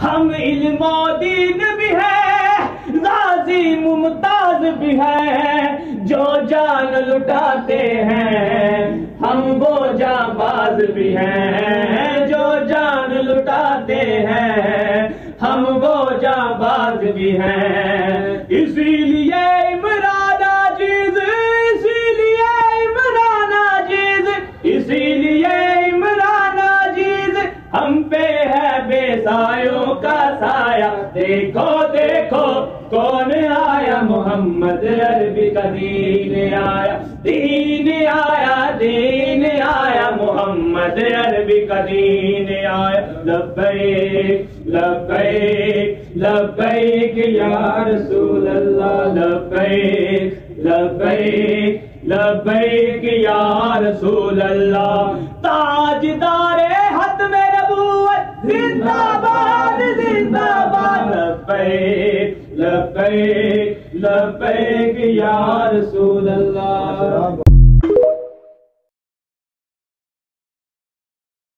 हम इल्मोदीन भी है, गाजी मुमताज भी है, जो जान लुटाते हैं हम वो जाबाज भी हैं, जो जान लुटाते हैं हम वो जाबाज भी हैं। इसीलिए इमरान अजीज, इसीलिए इमरान अजीज, इसीलिए इमरान अजीज हम पे है बेसायों का साया। देखो देखो कौन आया, मोहम्मद अरबी का दीन आया, दीन आया, दीन आया, मोहम्मद अरबी का दीन आया। लब्बैक लब्बैक लब्बैक या रसूल अल्लाह, लब्बैक लब्बैक लब्बैक या रसूल अल्लाह। ताजदारे खत्मे नबूवत जिंदाबाद जिंदाबाद, लब्बैक लब्बैक लब्बैक या रसूल अल्लाह।